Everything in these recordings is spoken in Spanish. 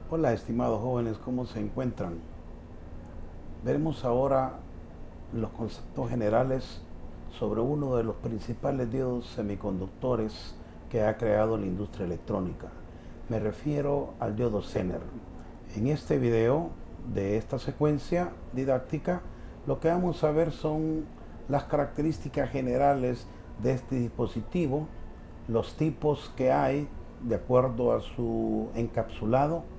Hola, estimados jóvenes, ¿cómo se encuentran? Veremos ahora los conceptos generales sobre uno de los principales diodos semiconductores que ha creado la industria electrónica. Me refiero al diodo Zener. En este video de esta secuencia didáctica, lo que vamos a ver son las características generales de este dispositivo, los tipos que hay de acuerdo a su encapsulado.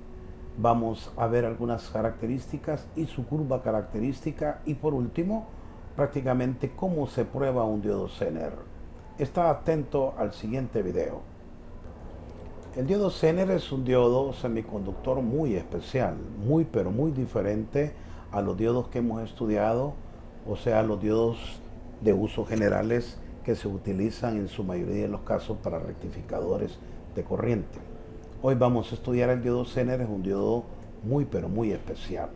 Vamos a ver algunas características y su curva característica y por último prácticamente cómo se prueba un diodo Zener. Está atento al siguiente video. El diodo Zener es un diodo semiconductor muy especial, muy pero muy diferente a los diodos que hemos estudiado, o sea, los diodos de uso generales que se utilizan en su mayoría de los casos para rectificadores de corriente. Hoy vamos a estudiar el diodo Zener, es un diodo muy pero muy especial.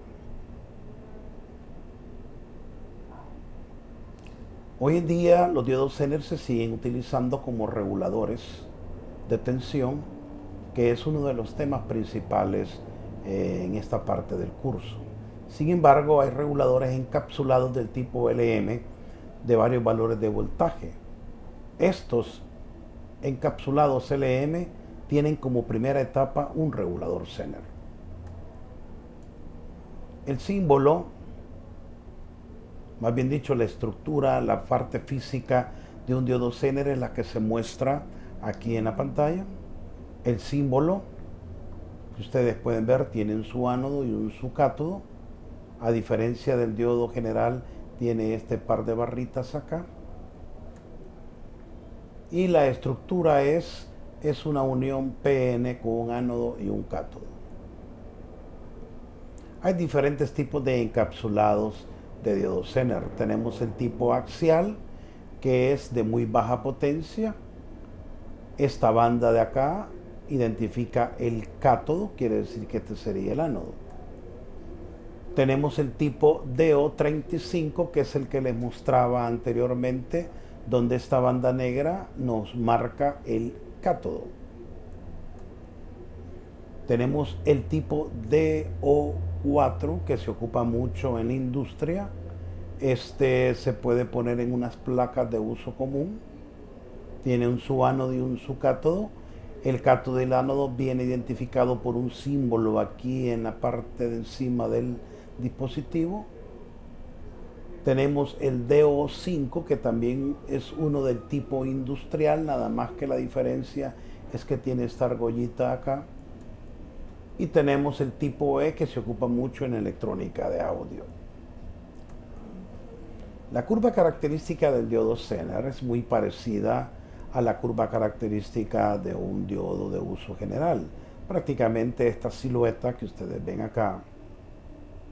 Hoy en día los diodos Zener se siguen utilizando como reguladores de tensión, que es uno de los temas principales en esta parte del curso. Sin embargo, hay reguladores encapsulados del tipo LM de varios valores de voltaje. Estos encapsulados LM tienen como primera etapa un regulador Zener. El símbolo, más bien dicho, la estructura, la parte física de un diodo Zener es la que se muestra aquí en la pantalla. El símbolo que ustedes pueden ver tiene un su ánodo y un su cátodo. A diferencia del diodo general, tiene este par de barritas acá. Y la estructura es una unión PN con un ánodo y un cátodo. Hay diferentes tipos de encapsulados de diodo Zener. Tenemos el tipo axial, que es de muy baja potencia. Esta banda de acá identifica el cátodo, quiere decir que este sería el ánodo. Tenemos el tipo DO35, que es el que les mostraba anteriormente, donde esta banda negra nos marca el cátodo. Tenemos el tipo DO4, que se ocupa mucho en la industria. Este se puede poner en unas placas de uso común. Tiene un su ánodo y un su cátodo. El cátodo y el ánodo viene identificado por un símbolo aquí en la parte de encima del dispositivo. Tenemos el DO5, que también es uno del tipo industrial, nada más que la diferencia es que tiene esta argollita acá. Y tenemos el tipo E, que se ocupa mucho en electrónica de audio. La curva característica del diodo Zener es muy parecida a la curva característica de un diodo de uso general. Prácticamente esta silueta que ustedes ven acá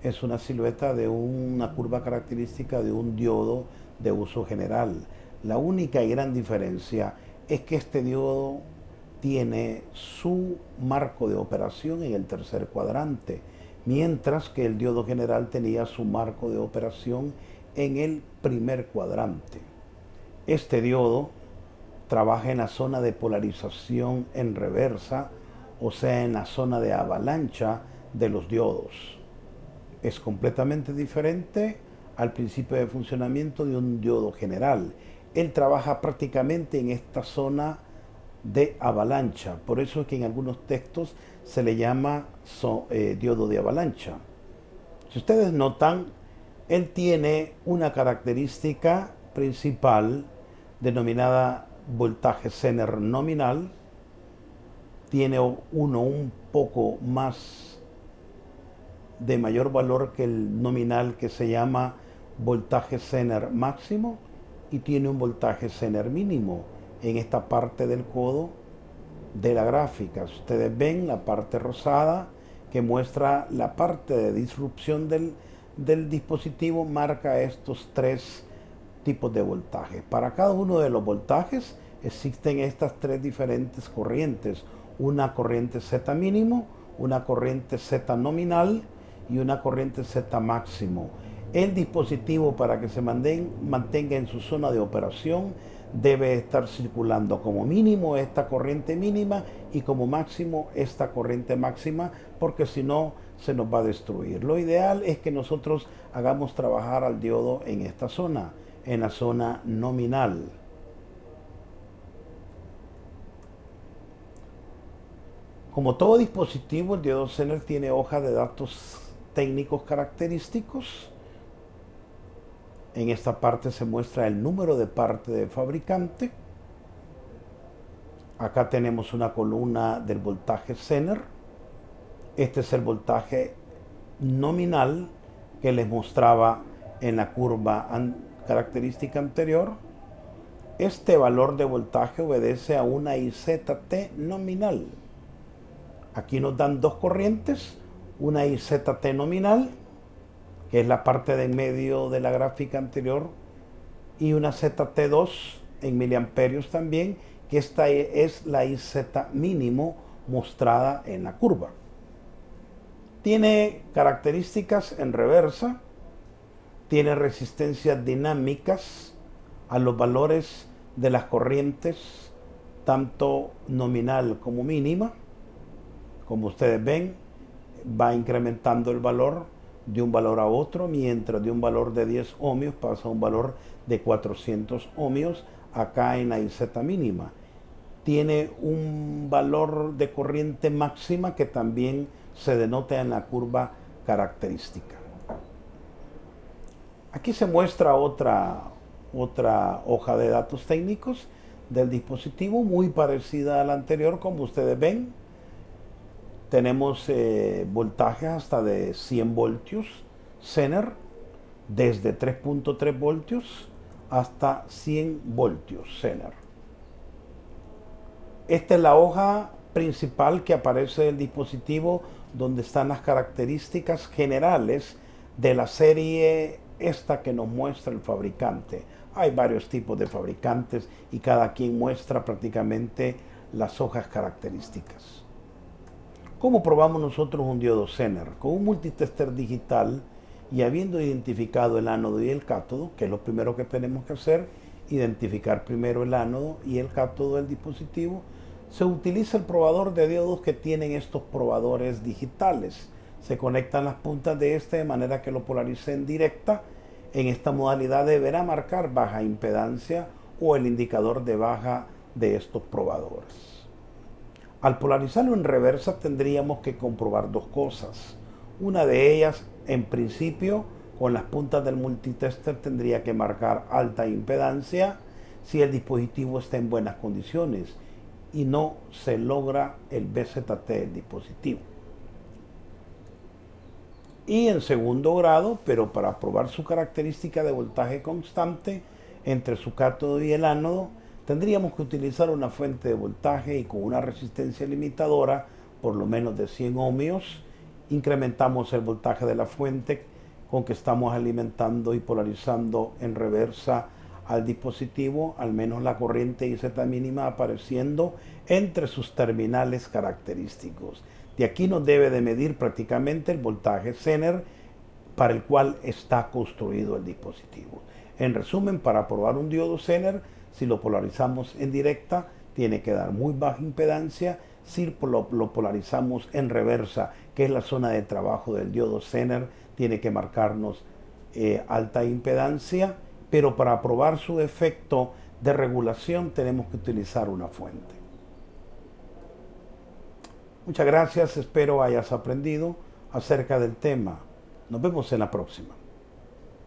es una silueta de una curva característica de un diodo de uso general. La única y gran diferencia es que este diodo tiene su marco de operación en el tercer cuadrante, mientras que el diodo general tenía su marco de operación en el primer cuadrante. Este diodo trabaja en la zona de polarización en reversa, o sea, en la zona de avalancha de los diodos. Es completamente diferente al principio de funcionamiento de un diodo general. Él trabaja prácticamente en esta zona de avalancha. Por eso es que en algunos textos se le llama diodo de avalancha. Si ustedes notan, él tiene una característica principal denominada voltaje Zener nominal. Tiene uno un poco más de mayor valor que el nominal, que se llama voltaje Zener máximo, y tiene un voltaje Zener mínimo en esta parte del codo de la gráfica. Ustedes ven la parte rosada que muestra la parte de disrupción del dispositivo, marca estos tres tipos de voltaje. Para cada uno de los voltajes existen estas tres diferentes corrientes: una corriente Z mínimo, una corriente Z nominal y una corriente Z máximo. El dispositivo, para que se mantenga en su zona de operación, debe estar circulando como mínimo esta corriente mínima y como máximo esta corriente máxima, porque si no se nos va a destruir. Lo ideal es que nosotros hagamos trabajar al diodo en esta zona, en la zona nominal. Como todo dispositivo, el diodo Zener tiene hoja de datos técnicos característicos. En esta parte se muestra el número de parte de fabricante. Acá tenemos una columna del voltaje Zener. Este es el voltaje nominal que les mostraba en la curva característica anterior. Este valor de voltaje obedece a una IZT nominal. Aquí nos dan dos corrientes, una IZT nominal, que es la parte de en medio de la gráfica anterior, y una ZT2 en miliamperios también, que esta es la IZ mínimo mostrada en la curva. Tiene características en reversa, tiene resistencias dinámicas a los valores de las corrientes, tanto nominal como mínima. Como ustedes ven, va incrementando el valor de un valor a otro, mientras de un valor de 10 ohmios pasa a un valor de 400 ohmios acá en la IZ mínima. Tiene un valor de corriente máxima que también se denota en la curva característica. Aquí se muestra otra hoja de datos técnicos del dispositivo, muy parecida a la anterior, como ustedes ven. Tenemos voltajes hasta de 100 voltios Zener, desde 3.3 voltios hasta 100 voltios Zener. Esta es la hoja principal que aparece del dispositivo, donde están las características generales de la serie esta que nos muestra el fabricante. Hay varios tipos de fabricantes y cada quien muestra prácticamente las hojas características. ¿Cómo probamos nosotros un diodo Zener? Con un multitester digital, y habiendo identificado el ánodo y el cátodo, que es lo primero que tenemos que hacer, identificar primero el ánodo y el cátodo del dispositivo, se utiliza el probador de diodos que tienen estos probadores digitales. Se conectan las puntas de este de manera que lo polarice en directa. En esta modalidad deberá marcar baja impedancia o el indicador de baja de estos probadores. Al polarizarlo en reversa tendríamos que comprobar dos cosas. Una de ellas, en principio, con las puntas del multitester tendría que marcar alta impedancia si el dispositivo está en buenas condiciones y no se logra el BZT del dispositivo. Y en segundo grado, pero para probar su característica de voltaje constante entre su cátodo y el ánodo, tendríamos que utilizar una fuente de voltaje y con una resistencia limitadora, por lo menos de 100 ohmios, incrementamos el voltaje de la fuente con que estamos alimentando y polarizando en reversa al dispositivo, al menos la corriente IZ mínima apareciendo entre sus terminales característicos. De aquí nos debe de medir prácticamente el voltaje Zener para el cual está construido el dispositivo. En resumen, para probar un diodo Zener, si lo polarizamos en directa, tiene que dar muy baja impedancia. Si lo polarizamos en reversa, que es la zona de trabajo del diodo Zener, tiene que marcarnos alta impedancia. Pero para probar su efecto de regulación tenemos que utilizar una fuente. Muchas gracias, espero hayas aprendido acerca del tema. Nos vemos en la próxima.